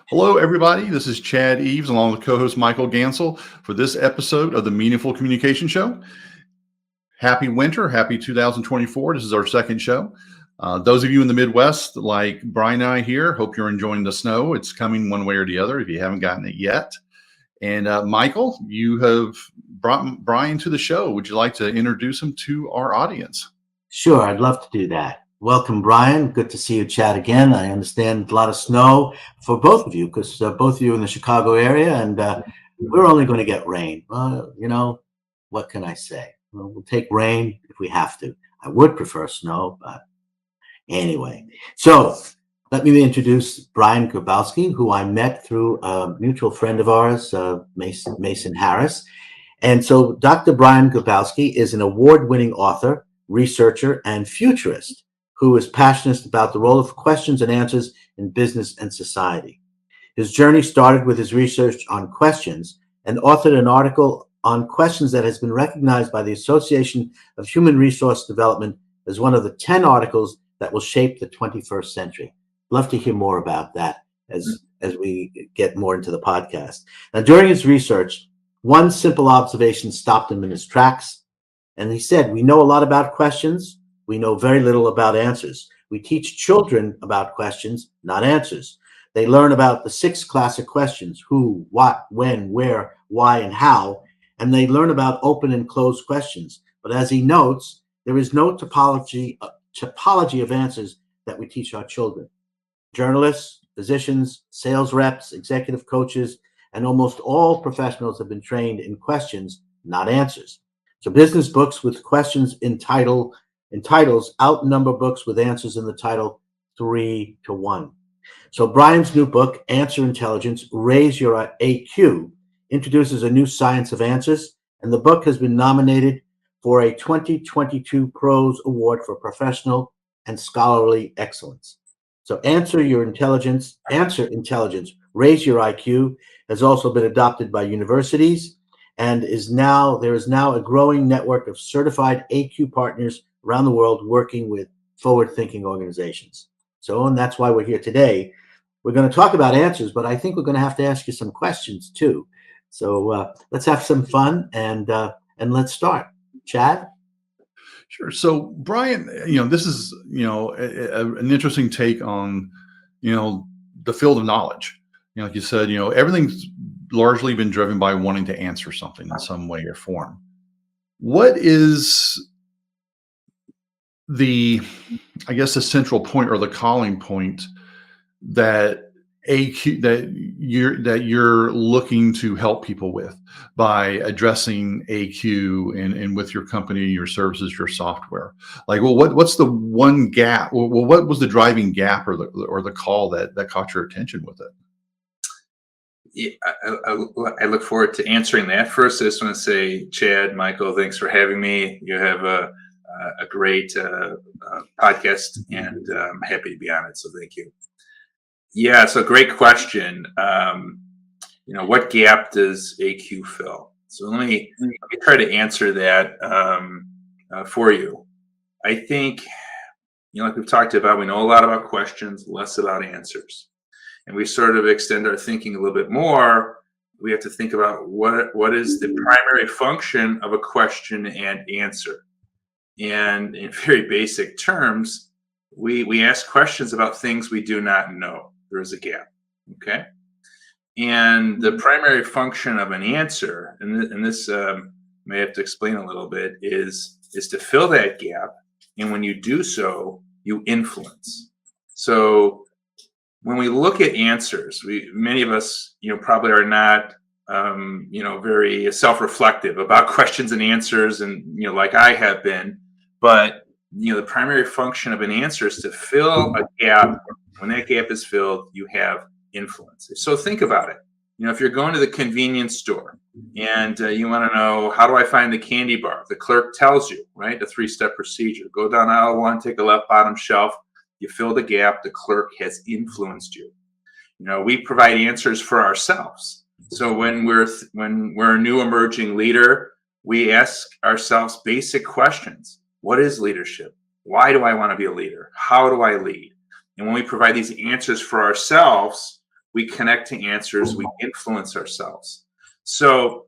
Hello, everybody. This is Chad Eves, along with co-host Michael Gansel, for this episode of the Meaningful Communication Show. Happy winter, happy 2024. This is our second show. Those of you in the Midwest, like Brian and I here, hope you're enjoying the snow. It's coming one way or the other if you haven't gotten it yet. And Michael, you have brought Brian to the show. Would you like to introduce him to our audience? Sure, I'd love to do that. Welcome, Brian. Good to see you chat again. I understand a lot of snow for both of you because both of you in the Chicago area, and we're only going to get rain. What can I say? We'll take rain if we have to. I would prefer snow, but anyway. So let me introduce Brian Glibkowski, who I met through a mutual friend of ours, Mason Harris. And so Dr. Brian Glibkowski is an award-winning author, researcher, and futurist who is passionate about the role of questions and answers in business and society. His journey started with his research on questions and authored an article on questions that has been recognized by the Association of Human Resource Development as one of the 10 articles that will shape the 21st century. Love to hear more about that as we get more into the podcast. Now, during his research, one simple observation stopped him in his tracks. And he said, we know a lot about questions. We know very little about answers. We teach children about questions, not answers. They learn about the 6 classic questions: who, what, when, where, why, and how. And they learn about open and closed questions. But as he notes, there is no topology of answers that we teach our children. Journalists, physicians, sales reps, executive coaches, and almost all professionals have been trained in questions, not answers. So business books with questions in titles outnumber books with answers in the title 3-1. So Brian's new book, Answer Intelligence, Raise Your AQ, introduces a new science of answers, and the book has been nominated for a 2022 Prose Award for Professional and Scholarly Excellence. So Answer Intelligence, Raise Your IQ has also been adopted by universities, and there is now a growing network of certified AQ partners around the world working with forward-thinking organizations. And that's why we're here today. We're going to talk about answers, but I think we're going to have to ask you some questions too. So let's have some fun and let's start. Chad? Sure. So, Brian, this is, an interesting take on, the field of knowledge. Like you said, everything's largely been driven by wanting to answer something in some way or form. What is the central point or the calling point that you're looking to help people with by addressing AQ and with your company, your services, your software? Like, well, what's the one gap? Well, what was the driving gap or the call that caught your attention with it? Yeah, I look forward to answering that. First, I just want to say, Chad, Michael, thanks for having me. You have a great podcast, and I'm happy to be on it. So thank you. Yeah, so great question. What gap does AQ fill? So let me try to answer that for you. I think, like we've talked about, we know a lot about questions, less about answers. And we sort of extend our thinking a little bit more. We have to think about what is the primary function of a question and answer. And in very basic terms, we ask questions about things we do not know. There is a gap, okay? And the primary function of an answer, and this may have to explain a little bit, is to fill that gap. And when you do so, you influence. So when we look at answers, many of us, probably are not, very self-reflective about questions and answers, and like I have been. But the primary function of an answer is to fill a gap. When that gap is filled, you have influence. So think about it. If you're going to the convenience store and you want to know, how do I find the candy bar? The clerk tells you, right? A 3-step procedure. Go down aisle 1, take a left bottom shelf. You fill the gap. The clerk has influenced you. We provide answers for ourselves. So when we're a new emerging leader, we ask ourselves basic questions. What is leadership? Why do I want to be a leader? How do I lead? And when we provide these answers for ourselves, we connect to answers, we influence ourselves. So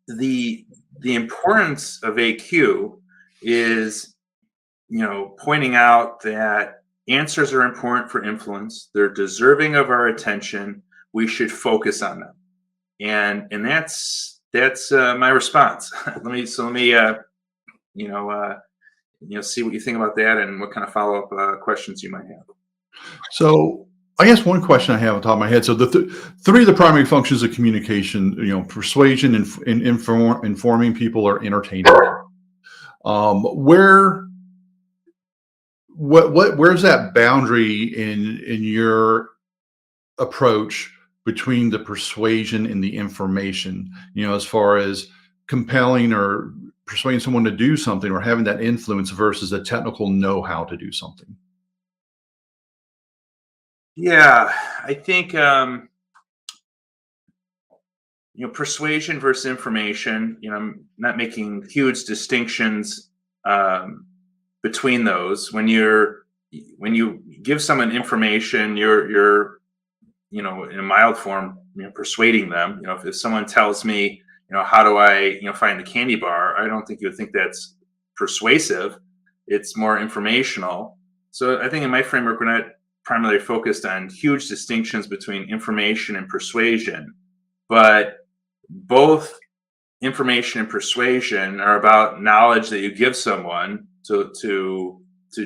the importance of AQ is, pointing out that answers are important for influence. They're deserving of our attention. We should focus on them, and that's my response. let me see what you think about that and what kind of follow-up questions you might have. So I guess one question I have on top of my head. So the three of the primary functions of communication, persuasion, informing people, or entertaining. Where's that boundary in your approach between the persuasion and the information? As far as compelling or persuading someone to do something or having that influence versus the technical know-how to do something. Yeah, I think persuasion versus information. I'm not making huge distinctions between those. When you give someone information, you're in a mild form, persuading them. If someone tells me, how do I find the candy bar, I don't think you would think that's persuasive. It's more informational. So I think in my framework, we're not primarily focused on huge distinctions between information and persuasion, but both information and persuasion are about knowledge that you give someone to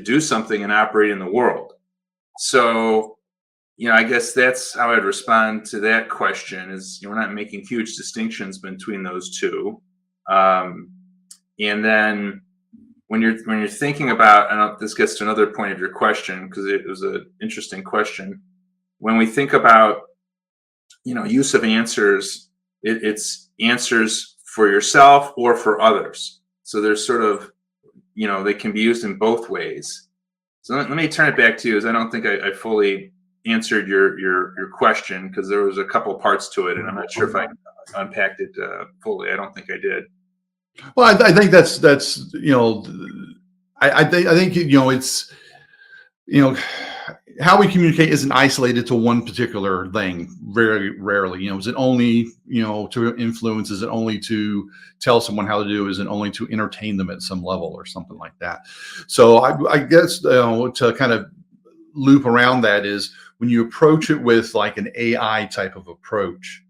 do something and operate in the world. So, I guess that's how I'd respond to that question. Is we're not making huge distinctions between those two, and then when you're thinking about, and this gets to another point of your question because it was an interesting question. When we think about use of answers, it's answers for yourself or for others. So there's sort of they can be used in both ways. So let me turn it back to you, as I don't think I fully answered your question, because there was a couple parts to it, and I'm not sure if I unpacked it fully. I don't think I did. Well, I think that's I think it's how we communicate isn't isolated to one particular thing. Very rarely, is it only to influence? Is it only to tell someone how to do? Is it only to entertain them at some level or something like that? So I guess to kind of loop around that is when you approach it with like an AI type of approach,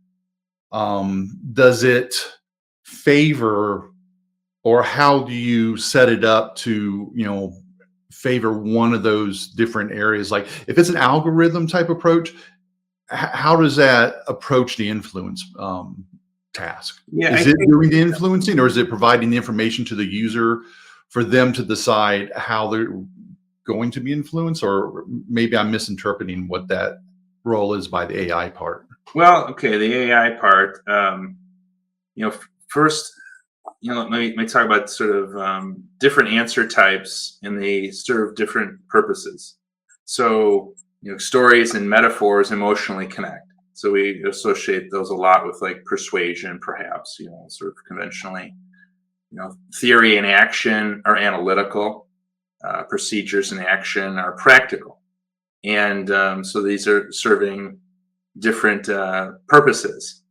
does it favor, or how do you set it up to favor one of those different areas? Like if it's an algorithm type approach, how does that approach the influence task? Yeah, is it doing the influencing, or is it providing the information to the user for them to decide how they're going to be influenced? Or maybe I'm misinterpreting what that role is by the AI part. Well, okay, the AI part. First, let me talk about sort of different answer types, and they serve different purposes. So, stories and metaphors emotionally connect. So we associate those a lot with like persuasion, perhaps, sort of conventionally. Theory and action are analytical. Procedures and action are practical. And so these are serving different purposes.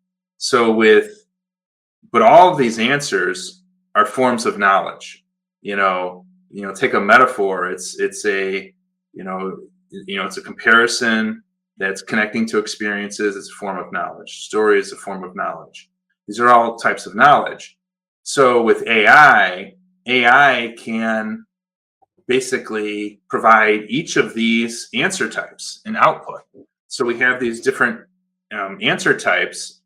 But all of these answers are forms of knowledge. Take a metaphor. It's a it's a comparison that's connecting to experiences. It's a form of knowledge. Story is a form of knowledge. These are all types of knowledge. So with AI can basically provide each of these answer types an output. So we have these different answer types,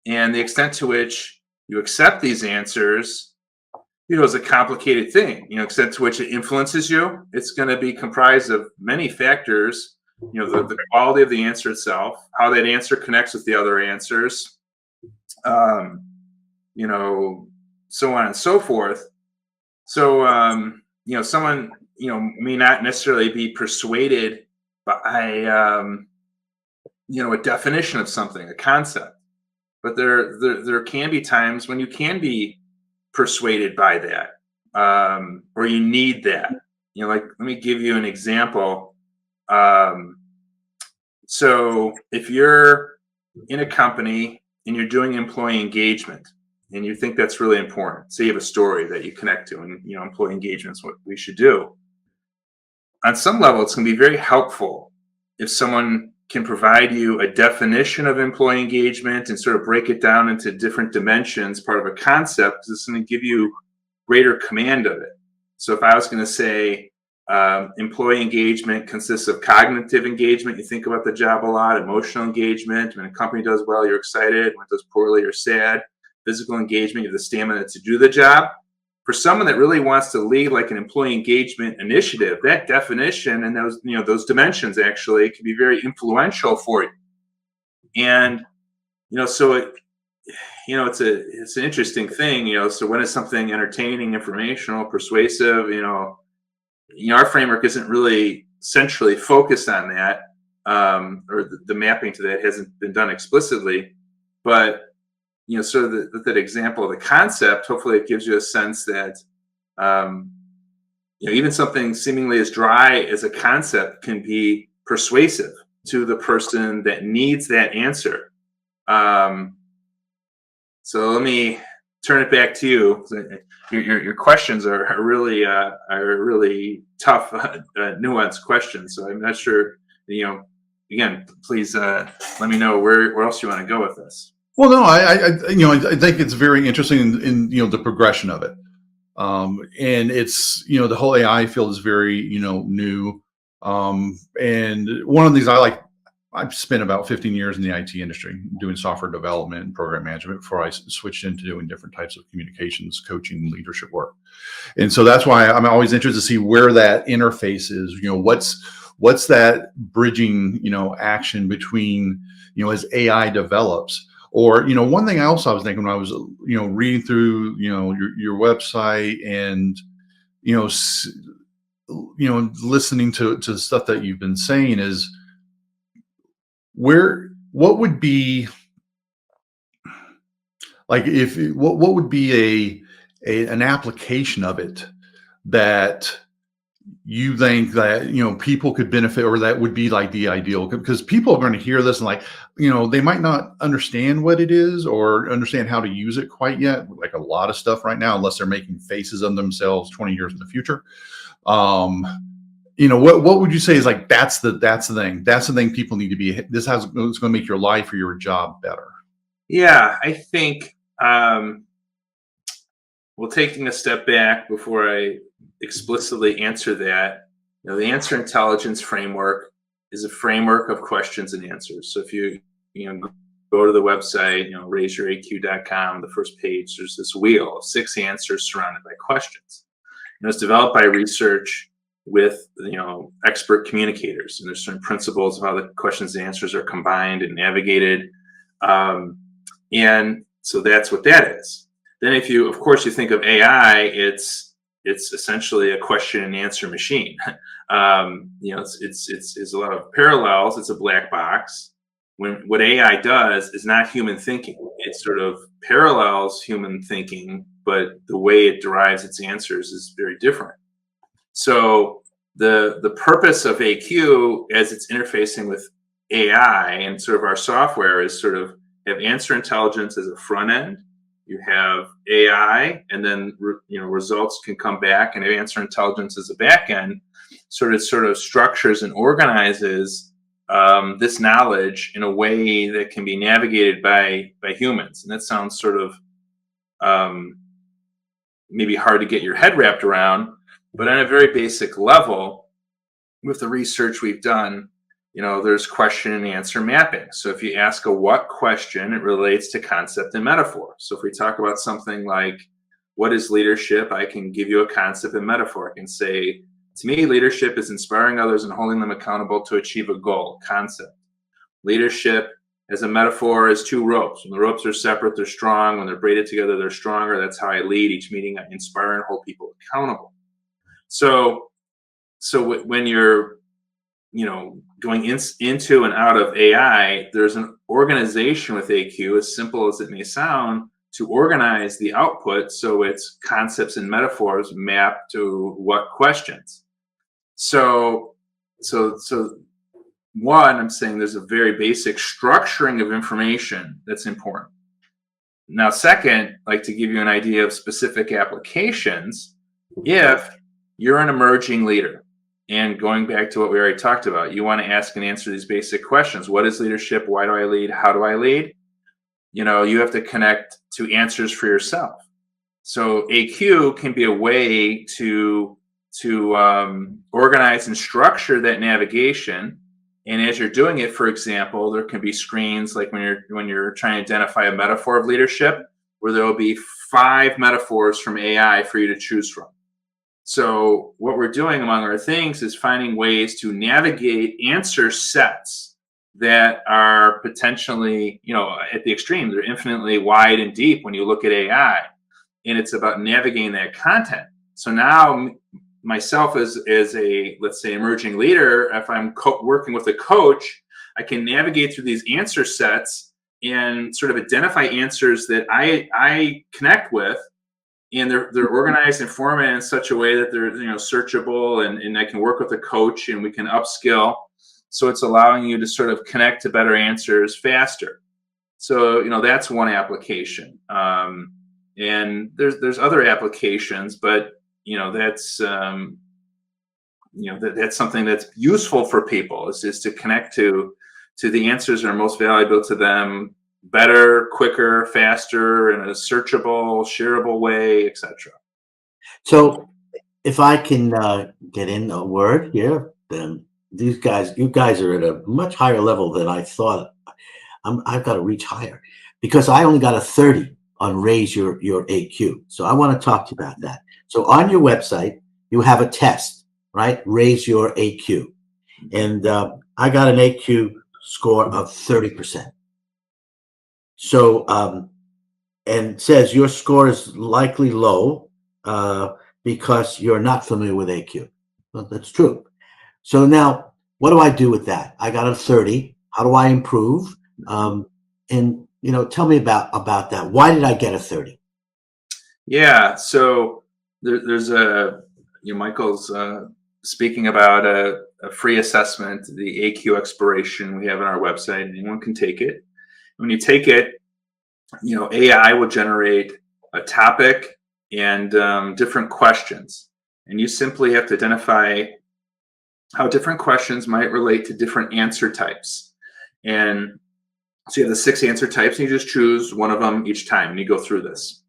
and the extent to which you accept these answers, is a complicated thing. Extent to which it influences you, it's going to be comprised of many factors. The quality of the answer itself, how that answer connects with the other answers, so on and so forth. So, someone, may not necessarily be persuaded by, a definition of something, a concept. But there can be times when you can be persuaded by that, or you need that. Like, let me give you an example. So if you're in a company and you're doing employee engagement and you think that's really important, say you have a story that you connect to, and employee engagement is what we should do. On some level, it's going to be very helpful if someone can provide you a definition of employee engagement and sort of break it down into different dimensions, part of a concept, because it's going to give you greater command of it. So if I was going to say employee engagement consists of cognitive engagement, you think about the job a lot, emotional engagement, when a company does well, you're excited, when it does poorly, you're sad, physical engagement, you have the stamina to do the job. For someone that really wants to lead like an employee engagement initiative, that definition and those dimensions actually can be very influential for you. And so it's an interesting thing. So when is something entertaining, informational, persuasive? Our framework isn't really centrally focused on that, or the mapping to that hasn't been done explicitly, but sort of that example of the concept, hopefully it gives you a sense that, even something seemingly as dry as a concept can be persuasive to the person that needs that answer. So let me turn it back to you. Your questions are really tough, nuanced questions. So I'm not sure, again, please let me know where else you want to go with this. Well, no, I think it's very interesting in the progression of it, and it's the whole AI field is very new, and one of the things I've spent about 15 years in the IT industry doing software development and program management before I switched into doing different types of communications, coaching, and leadership work, and so that's why I'm always interested to see where that interface is. What's that bridging action between as AI develops. Or, one thing else I was thinking when I was, reading through, your website and, listening to the stuff that you've been saying is what would be like, what would be an application of it that you think that people could benefit, or that would be like the ideal? Because people are going to hear this and they might not understand what it is or understand how to use it quite yet, like a lot of stuff right now, unless they're making faces of themselves 20 years in the future. What would you say is like that's the thing people need to be, it's going to make your life or your job better? Yeah, I think well, taking a step back before I explicitly answer that, the answer intelligence framework is a framework of questions and answers. So if you go to the website, raiseyouraq.com, the first page, there's this wheel of 6 answers surrounded by questions. It's developed by research with expert communicators, and there's certain principles of how the questions and answers are combined and navigated, and so that's what that is. Then if you think of AI, it's essentially a question and answer machine. It's a lot of parallels. It's a black box. What AI does is not human thinking. It sort of parallels human thinking, but the way it derives its answers is very different. So the purpose of AQ, as it's interfacing with AI and sort of our software, is sort of have answer intelligence as a front end. You have AI, and then results can come back, and answer intelligence as a back end. Sort of structures and organizes this knowledge in a way that can be navigated by humans. And that sounds sort of maybe hard to get your head wrapped around, but on a very basic level, with the research we've done, there's question and answer mapping. So if you ask a what question, it relates to concept and metaphor. So if we talk about something like, what is leadership? I can give you a concept and metaphor. I can say, to me, leadership is inspiring others and holding them accountable to achieve a goal. Concept. Leadership as a metaphor is 2 ropes. When the ropes are separate, they're strong. When they're braided together, they're stronger. That's how I lead. Each meeting, I inspire and hold people accountable. So when you're going into and out of AI, there's an organization with AQ, as simple as it may sound, to organize the output so its concepts and metaphors map to what questions. So one, I'm saying there's a very basic structuring of information that's important. Now, second, like to give you an idea of specific applications, if you're an emerging leader, and going back to what we already talked about, you want to ask and answer these basic questions. What is leadership? Why do I lead? How do I lead? You have to connect to answers for yourself. So AQ can be a way to organize and structure that navigation. And as you're doing it, for example, there can be screens like when you're trying to identify a metaphor of leadership, where there will be 5 metaphors from AI for you to choose from. So what we're doing, among other things, is finding ways to navigate answer sets that are potentially, at the extreme, they're infinitely wide and deep when you look at AI. And it's about navigating that content. So now myself as a, let's say, emerging leader, if I'm working with a coach, I can navigate through these answer sets and sort of identify answers that I connect with, and they're organized and formatted in such a way that they're searchable, and I can work with a coach and we can upskill. So it's allowing you to sort of connect to better answers faster. So that's one application, and there's other applications, but that's that's something that's useful for people, is to connect to the answers that are most valuable to them better, quicker, faster, in a searchable, shareable way, etc. So if I can get in a word here, then you guys are at a much higher level than I thought. I've got to reach higher, because I only got a 30 on raise your AQ. So I want to talk to you about that. So on your website, you have a test, right? Raise your AQ. And I got an AQ score of 30%. So, and it says your score is likely low because you're not familiar with AQ. Well, that's true. So now, what do I do with that? I got a 30. How do I improve? And tell me about that. Why did I get a 30? Yeah, so there's Michael's speaking about a free assessment, the AQ exploration we have on our website. Anyone can take it. When you take it, AI will generate a topic and different questions, and you simply have to identify how different questions might relate to different answer types. And so you have the 6 answer types, and you just choose one of them each time, and you go through this.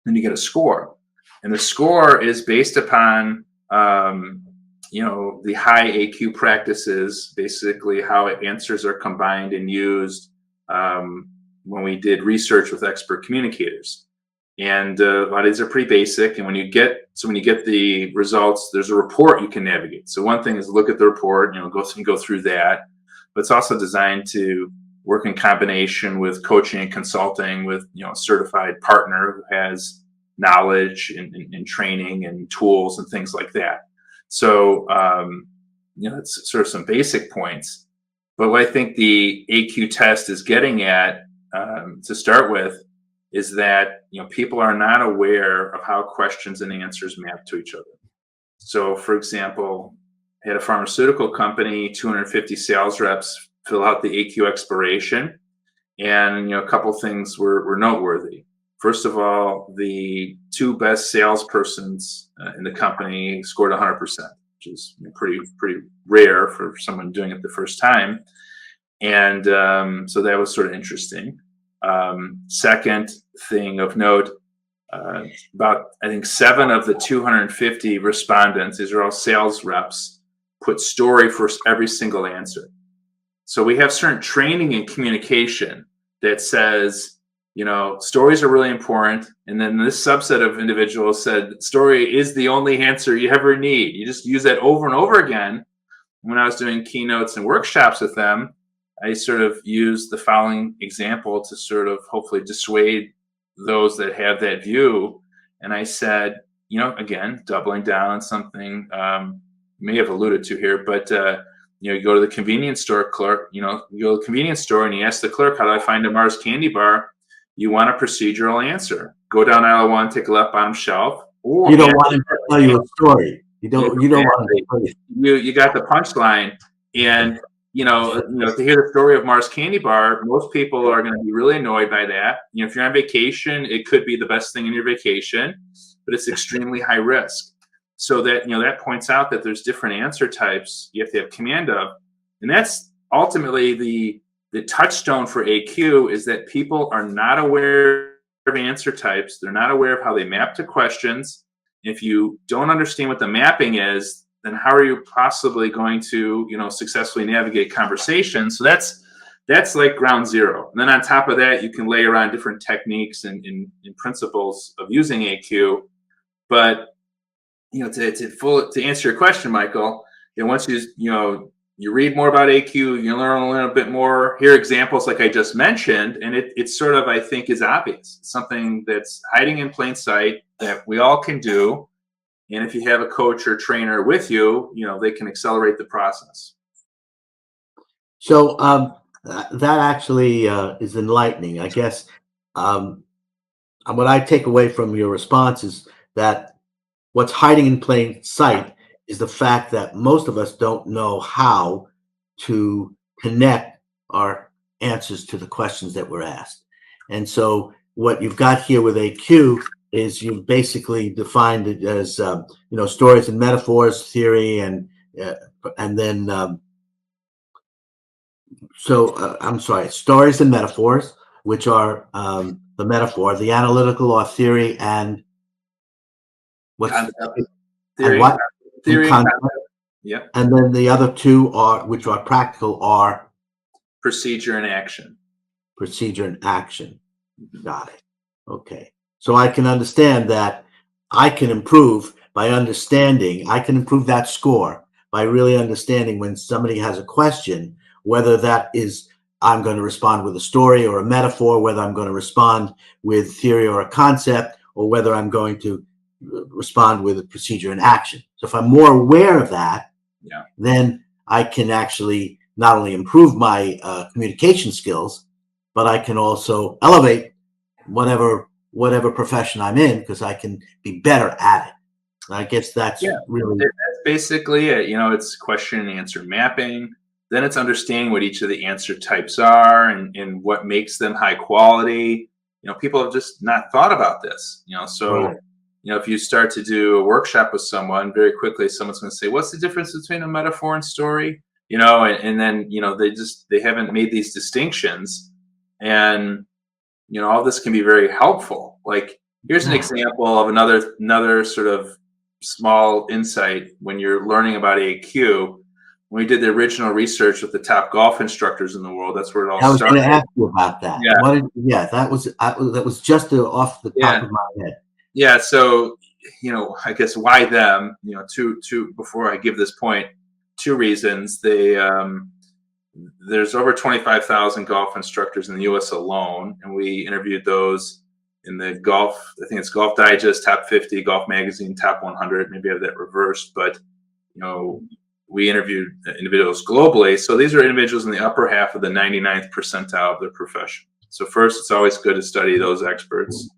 Then you get a score, and the score is based upon the high AQ practices, basically how answers are combined and used when we did research with expert communicators. And a lot of these are pretty basic. And when you get the results, there's a report you can navigate. So one thing is look at the report, go through that. But it's also designed to work in combination with coaching and consulting with a certified partner who has knowledge and training and tools and things like that. So it's sort of some basic points. But what I think the AQ test is getting at to start with is that people are not aware of how questions and answers map to each other. So, for example, I had a pharmaceutical company, 250 sales reps fill out the AQ exploration, and a couple things were noteworthy. First of all, the 2 best salespersons in the company scored 100%, which is pretty rare for someone doing it the first time, and so that was sort of interesting. Second thing of note, about I think 7 of the 250 respondents, these are all sales reps, put story for every single answer. So we have certain training in communication that says, stories are really important. And then this subset of individuals said, story is the only answer you ever need. You just use that over and over again. When I was doing keynotes and workshops with them, I sort of used the following example to sort of hopefully dissuade those that have that view. And I said, again, doubling down on something may have alluded to here, but you go to the convenience store clerk, you go to the convenience store and you ask the clerk, how do I find a Mars candy bar? You want a procedural answer. Go down aisle 1, take a left bottom shelf. Or you don't want him to tell you a story. You don't want him to tell you. You got the punchline. And to hear the story of Mars Candy Bar, most people are going to be really annoyed by that. If you're on vacation, it could be the best thing in your vacation, but it's extremely high risk. So that points out that there's different answer types you have to have command of, and that's ultimately the touchstone for AQ, is that people are not aware of answer types. They're not aware of how they map to questions. If you don't understand what the mapping is, then how are you possibly going to, successfully navigate conversations? So that's like ground zero. And then on top of that, you can layer on different techniques and principles of using AQ. But to answer your question, Michael, once you read more about AQ, you learn a little bit more, hear examples like I just mentioned, and it's sort of, I think, is obvious. It's something that's hiding in plain sight that we all can do. And if you have a coach or trainer with you, they can accelerate the process. So that actually is enlightening, I guess. What I take away from your response is that what's hiding in plain sight is the fact that most of us don't know how to connect our answers to the questions that we're asked. And so what you've got here with AQ is you've basically defined it as, stories and metaphors, theory, and then, I'm sorry, stories and metaphors, which are the metaphor, the analytical or theory, and what's theory, and what? Theory, Concept. Yeah. And then the other two which are practical, are procedure and action. Procedure and action. Got it. Okay. So I can understand that I can improve by understanding. I can improve that score by really understanding when somebody has a question, whether that is I'm going to respond with a story or a metaphor, whether I'm going to respond with theory or a concept, or whether I'm going to respond with a procedure and action. So if I'm more aware of that, then I can actually not only improve my communication skills, but I can also elevate whatever profession I'm in, because I can be better at it. And I guess that's really that's basically it. It's question and answer mapping. Then it's understanding what each of the answer types are and what makes them high quality. People have just not thought about this. So. Right. If you start to do a workshop with someone, very quickly someone's going to say, what's the difference between a metaphor and story? And then they haven't made these distinctions. And all this can be very helpful. Like, here's an example of another sort of small insight. When you're learning about AQ, when we did the original research with the top golf instructors in the world, that's where it all started. I was going to ask you about that. That was just off the top of my head. Yeah, so I guess why them? Two before I give this point, two reasons. There's over 25,000 golf instructors in the U.S. alone, and we interviewed those in the golf. I think it's Golf Digest Top 50, Golf Magazine Top 100. Maybe I have that reversed, but we interviewed individuals globally. So these are individuals in the upper half of the 99th percentile of their profession. So first, it's always good to study those experts.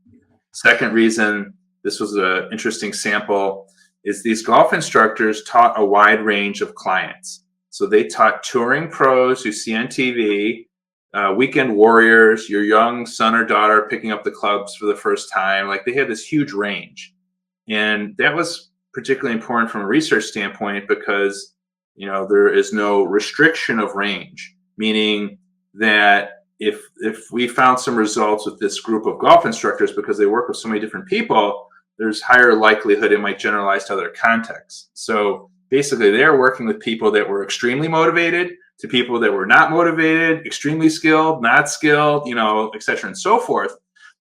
Second reason, this was an interesting sample, is these golf instructors taught a wide range of clients. So they taught touring pros you see on TV, weekend warriors, your young son or daughter picking up the clubs for the first time. Like, they had this huge range. And that was particularly important from a research standpoint because, there is no restriction of range, meaning that if we found some results with this group of golf instructors because they work with so many different people, there's higher likelihood it might generalize to other contexts. So basically, they're working with people that were extremely motivated to people that were not motivated, extremely skilled, not skilled, et cetera, and so forth.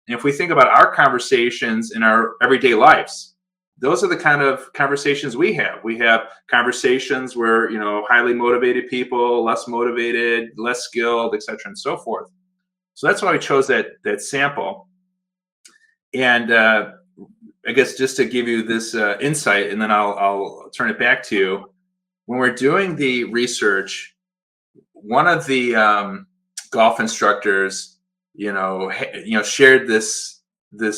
And if we think about our conversations in our everyday lives, those are the kind of conversations we have. We have conversations where, highly motivated people, less motivated, less skilled, et cetera, and so forth. So that's why we chose that sample. And I guess just to give you this insight, and then I'll turn it back to you. When we're doing the research, one of the golf instructors, shared this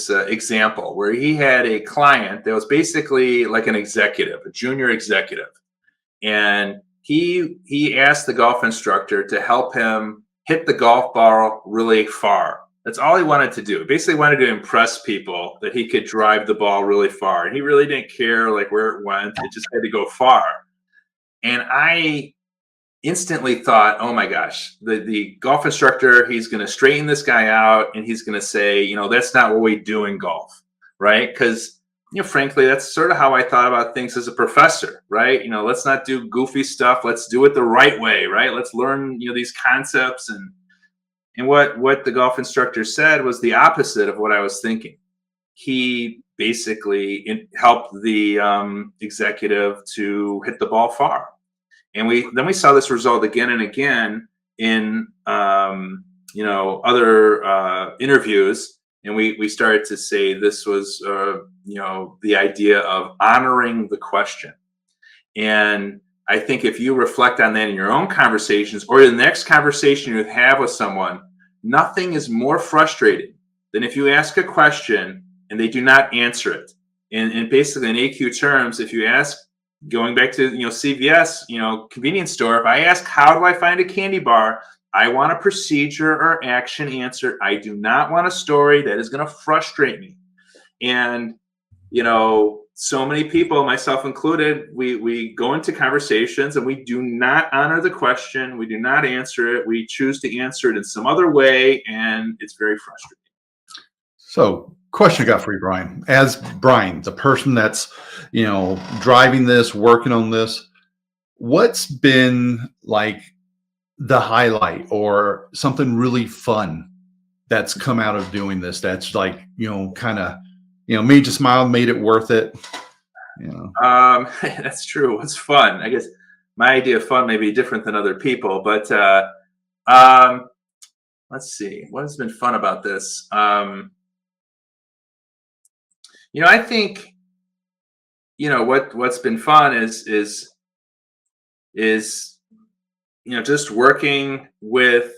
example where he had a client that was basically like an executive, a junior executive, and he asked the golf instructor to help him hit the golf ball really far. That's all he wanted to do. Basically wanted to impress people that he could drive the ball really far. And he really didn't care like where it went. It just had to go far. And I instantly thought, oh my gosh, the golf instructor, he's going to straighten this guy out and he's going to say, you know, that's not what we do in golf, right? Because, you know, frankly, that's sort of how I thought about things as a professor, right? You know, let's not do goofy stuff. Let's do it the right way, right? Let's learn, you know, these concepts. And what the golf instructor said was the opposite of what I was thinking. He basically helped the executive to hit the ball far. And then we saw this result again and again in you know, other interviews, and we started to say this was you know, the idea of honoring the question. And I think if you reflect on that in your own conversations or the next conversation you have with someone, nothing is more frustrating than if you ask a question and they do not answer it. And basically in AQ terms, if you ask, going back to, you know, CVS, you know, convenience store, if I ask, how do I find a candy bar? I want a procedure or action answer. I do not want a story that is going to frustrate me. And, you know, so many people, myself included, we go into conversations and we do not honor the question. We do not answer it. We choose to answer it in some other way. And it's very frustrating. So, question I got for you, Brian. As Brian, the person that's, you know, driving this, working on this, what's been like the highlight or something really fun that's come out of doing this? That's like, you know, kind of, you know, made you smile, made it worth it. You know. That's true. It's fun. I guess my idea of fun may be different than other people, but let's see. What has been fun about this? You know, I think, you know, what's been fun is you know, just working with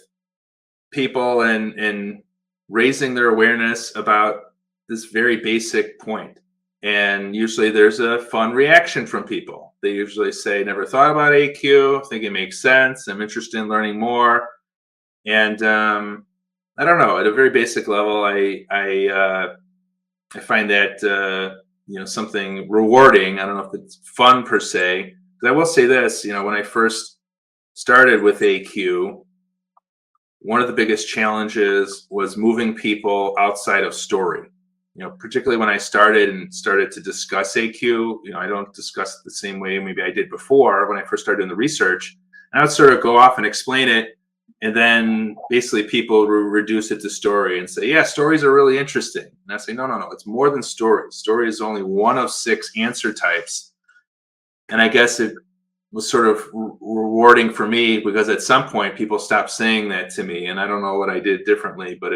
people and raising their awareness about this very basic point. And usually there's a fun reaction from people. They usually say, never thought about AQ, think it makes sense, I'm interested in learning more. And I don't know, at a very basic level, I find that you know, something rewarding. I don't know if it's fun per se. But I will say this, you know, when I first started with AQ, one of the biggest challenges was moving people outside of story. You know, particularly when I started to discuss AQ, you know, I don't discuss it the same way maybe I did before when I first started doing the research. And I would sort of go off and explain it, and then basically people reduce it to story and say, yeah, stories are really interesting. And I say, no, it's more than stories. Story is only one of 6 answer types. And I guess it was sort of rewarding for me because at some point people stopped saying that to me, and I don't know what I did differently, but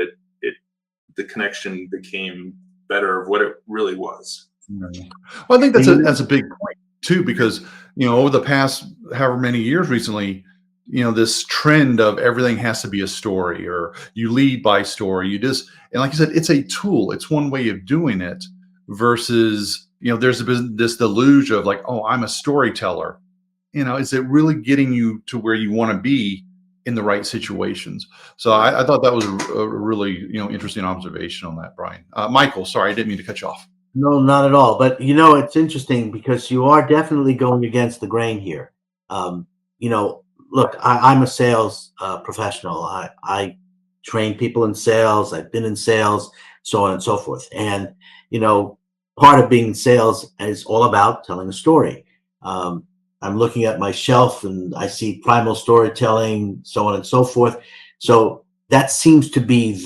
the connection became better of what it really was. Well, I think that's a big point too, because, you know, over the past however many years recently, you know, this trend of everything has to be a story, or you lead by story. You just, and like you said, it's a tool. It's one way of doing it versus, you know, there's this deluge of like, oh, I'm a storyteller. You know, is it really getting you to where you want to be in the right situations? So I thought that was a really, you know, interesting observation on that, Brian. Michael, sorry, I didn't mean to cut you off. No, not at all. But, you know, it's interesting because you are definitely going against the grain here. You know, look, I'm a sales professional. I train people in sales. I've been in sales, so on and so forth. And, you know, part of being in sales is all about telling a story. I'm looking at my shelf and I see primal storytelling, so on and so forth. So that seems to be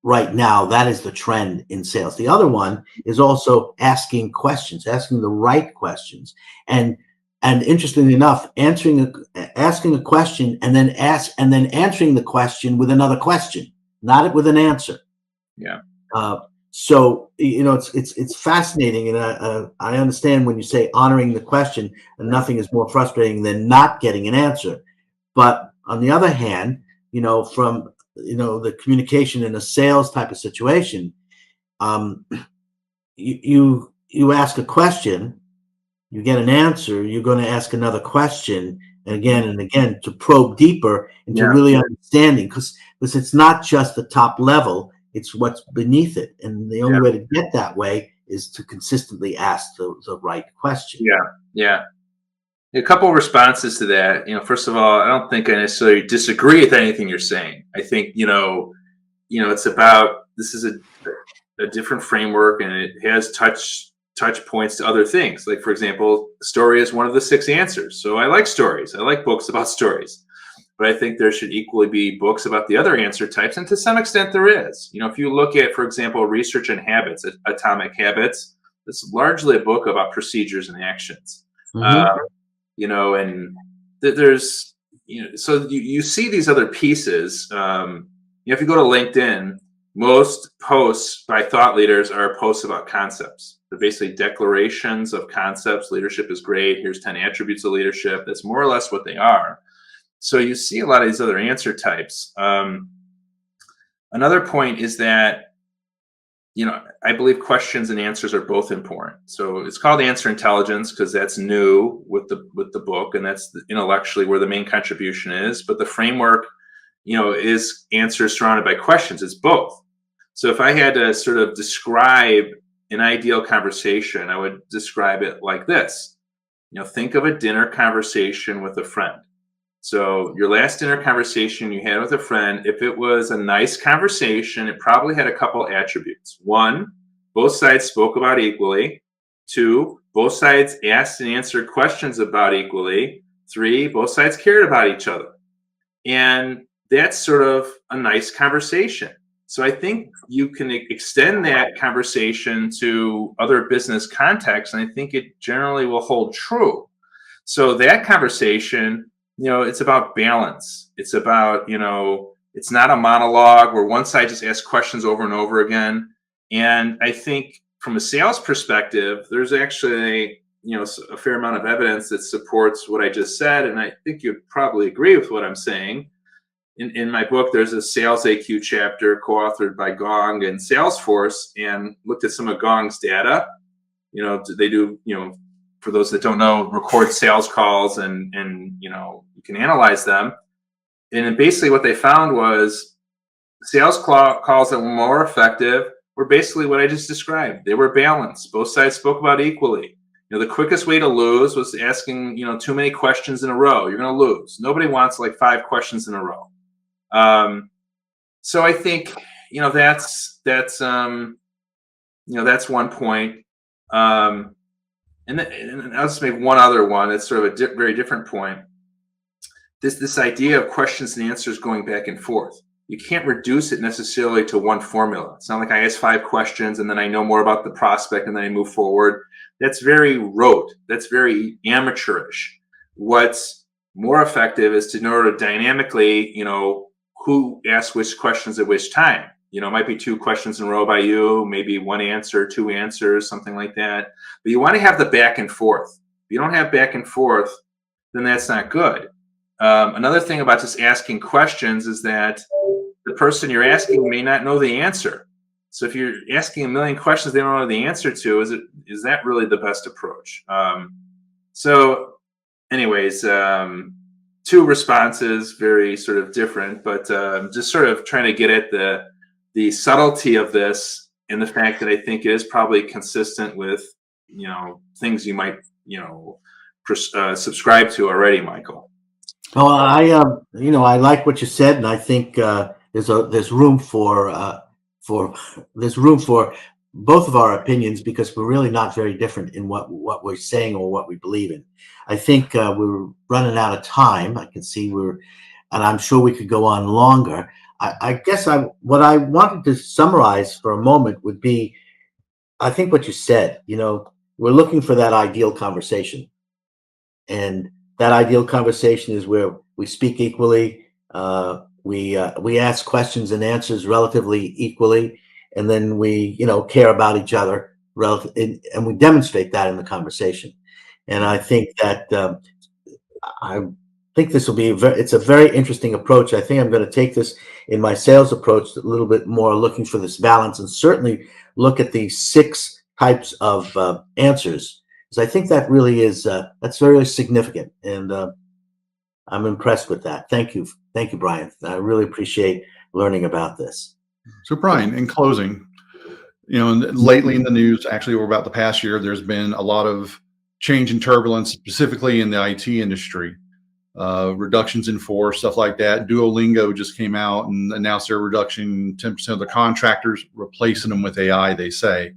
right now, that is the trend in sales. The other one is also asking questions, asking the right questions. And interestingly enough, asking a question and then answering the question with another question, not with an answer. Yeah. So, you know, it's fascinating, and I understand when you say honoring the question, and nothing is more frustrating than not getting an answer. But on the other hand, you know, from, you know, the communication in a sales type of situation, you ask a question, you get an answer, you're going to ask another question, and again to probe deeper into really understanding, because it's not just the top level, it's what's beneath it. And the only way to get that way is to consistently ask the right question. Yeah. A couple of responses to that. First of all, I don't think I necessarily disagree with anything you're saying. I think, it's about, this is a different framework, and it has touch points to other things. Like, for example, story is one of the 6 answers. So I like stories. I like books about stories. But I think there should equally be books about the other answer types, and to some extent there is. If you look at, for example, Research in Habits, Atomic Habits, it's largely a book about procedures and actions. And there's, so you see these other pieces. If you go to LinkedIn, most posts by thought leaders are posts about concepts. They're basically declarations of concepts. Leadership is great. Here's 10 attributes of leadership. That's more or less what they are. So you see a lot of these other answer types. Another point is that, I believe questions and answers are both important. So it's called answer intelligence because that's new with the book, and that's intellectually where the main contribution is. But the framework, is answers surrounded by questions. It's both. So if I had to sort of describe an ideal conversation, I would describe it like this. Think of a dinner conversation with a friend. So your last dinner conversation you had with a friend, if it was a nice conversation, it probably had a couple attributes. 1, both sides spoke about equally. 2, both sides asked and answered questions about equally. 3, both sides cared about each other. And that's sort of a nice conversation. So I think you can extend that conversation to other business contexts, and I think it generally will hold true. So that conversation, it's about balance. It's about, it's not a monologue where one side just asks questions over and over again. And I think from a sales perspective, there's actually, a fair amount of evidence that supports what I just said. And I think you'd probably agree with what I'm saying. In my book, there's a sales AQ chapter co-authored by Gong and Salesforce, and looked at some of Gong's data. They do, for those that don't know, record sales calls and you can analyze them. And basically what they found was sales calls that were more effective were basically what I just described. They were balanced. Both sides spoke about equally. The quickest way to lose was asking, too many questions in a row. You're going to lose. Nobody wants like 5 questions in a row. So I think, that's one point. And I'll just make one other one. It's sort of a very different point. This idea of questions and answers going back and forth. You can't reduce it necessarily to one formula. It's not like I ask 5 questions and then I know more about the prospect and then I move forward. That's very rote. That's very amateurish. What's more effective is to know to dynamically, who asks which questions at which time. It might be 2 questions in a row by you, maybe 1 answer, 2 answers, something like that. But you want to have the back and forth. If you don't have back and forth, then that's not good. Another thing about just asking questions is that the person you're asking may not know the answer. So if you're asking a million questions they don't know the answer to, is that really the best approach? So anyways, 2 responses, very sort of different, but just sort of trying to get at the subtlety of this, and the fact that I think it is probably consistent with, things you might, subscribe to already, Michael. Well, I like what you said, and I think there's room for both of our opinions, because we're really not very different in what we're saying or what we believe in. I think we're running out of time. I can see and I'm sure we could go on longer. I guess what I wanted to summarize for a moment would be, I think what you said, we're looking for that ideal conversation. And that ideal conversation is where we speak equally, we ask questions and answers relatively equally, and then we, care about each other and we demonstrate that in the conversation. And I think that this will be it's a very interesting approach. I think I'm going to take this in my sales approach a little bit more, looking for this balance, and certainly look at the 6 types of answers, because I think that really is that's very significant. And I'm impressed with that. Thank you, Brian. I really appreciate learning about this. So, Brian, in closing, lately in the news, actually over about the past year, there's been a lot of change and turbulence, specifically in the IT industry, reductions in force, stuff like that. Duolingo just came out and announced their reduction, 10% of the contractors, replacing them with AI, they say.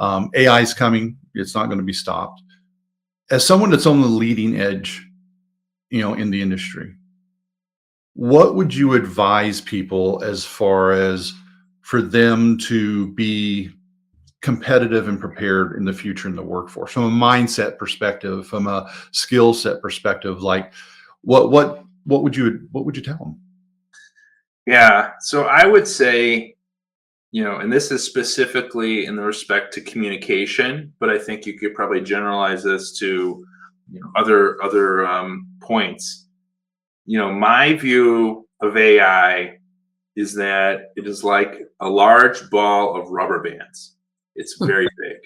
AI is coming. It's not going to be stopped. As someone that's on the leading edge, in the industry, what would you advise people as far as for them to be competitive and prepared in the future in the workforce, from a mindset perspective, from a skill set perspective? Like, what would you tell them? Yeah, so I would say, and this is specifically in the respect to communication, but I think you could probably generalize this to other points. My view of AI is that it is like a large ball of rubber bands. It's very big.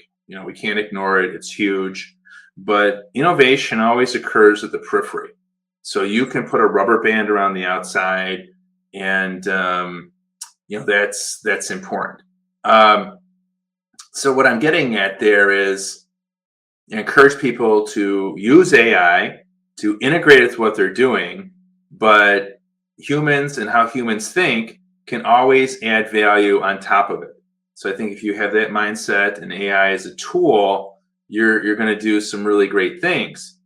We can't ignore it. It's huge. But innovation always occurs at the periphery. So you can put a rubber band around the outside, and that's important. So what I'm getting at there is encourage people to use AI to integrate it with what they're doing, but humans and how humans think can always add value on top of it. So I think if you have that mindset and AI as a tool, you're going to do some really great things.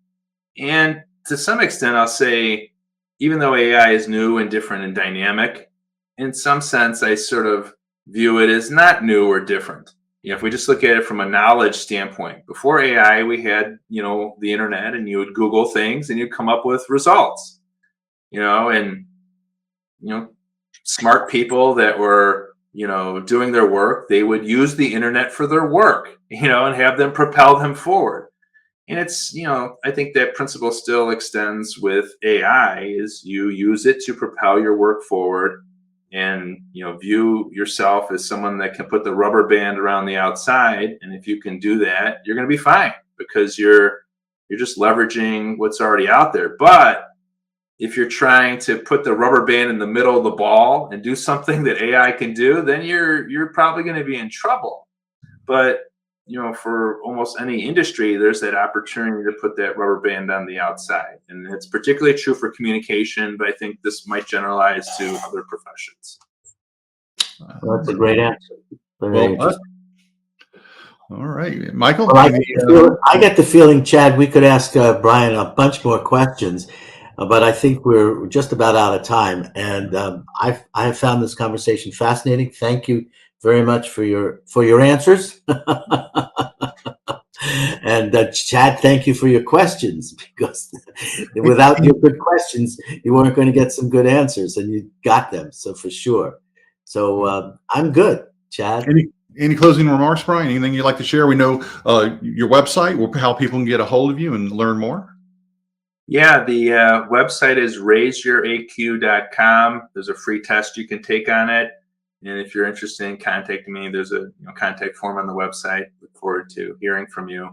And to some extent, I'll say, even though AI is new and different and dynamic, in some sense, I sort of view it as not new or different. If we just look at it from a knowledge standpoint, before AI, we had, the internet, and you would Google things and you'd come up with results, and, smart people that were, doing their work, they would use the internet for their work, and have them propel them forward. And it's, I think that principle still extends with AI, is you use it to propel your work forward, and, view yourself as someone that can put the rubber band around the outside. And if you can do that, you're going to be fine, because you're just leveraging what's already out there. But if you're trying to put the rubber band in the middle of the ball and do something that AI can do, then you're probably going to be in trouble. But for almost any industry, there's that opportunity to put that rubber band on the outside. And it's particularly true for communication, but I think this might generalize to other professions. Well, that's a great answer. Well, all right, Michael. Well, I get the feeling, Chad, we could ask Brian a bunch more questions, but I think we're just about out of time. And I have found this conversation fascinating. Thank you very much for your answers. And Chad, thank you for your questions, because without your good questions, you weren't going to get some good answers, and you got them. So for sure. So I'm good, Chad. Any closing remarks, Brian? Anything you'd like to share? We know your website, how people can get a hold of you and learn more. Yeah, the website is raiseyouraq.com. There's a free test you can take on it. And if you're interested in contacting me, there's a contact form on the website. Look forward to hearing from you.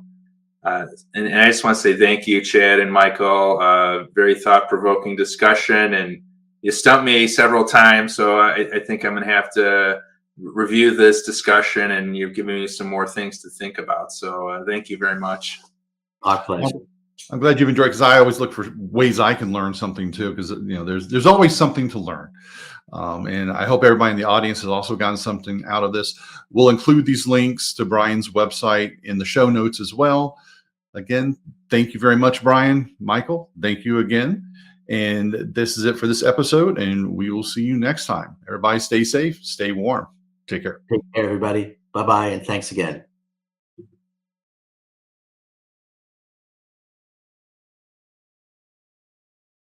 And I just want to say thank you, Chad and Michael. Very thought-provoking discussion, and you stumped me several times. So I think I'm going to have to review this discussion, and you've given me some more things to think about. So thank you very much. Our pleasure. I'm glad you've enjoyed, because I always look for ways I can learn something too, because there's always something to learn. And I hope everybody in the audience has also gotten something out of this. We'll include these links to Brian's website in the show notes as well. Again, thank you very much, Brian. Michael, thank you again. And this is it for this episode, and we will see you next time. Everybody stay safe, stay warm. Take care. Take care, everybody. Bye-bye, and thanks again.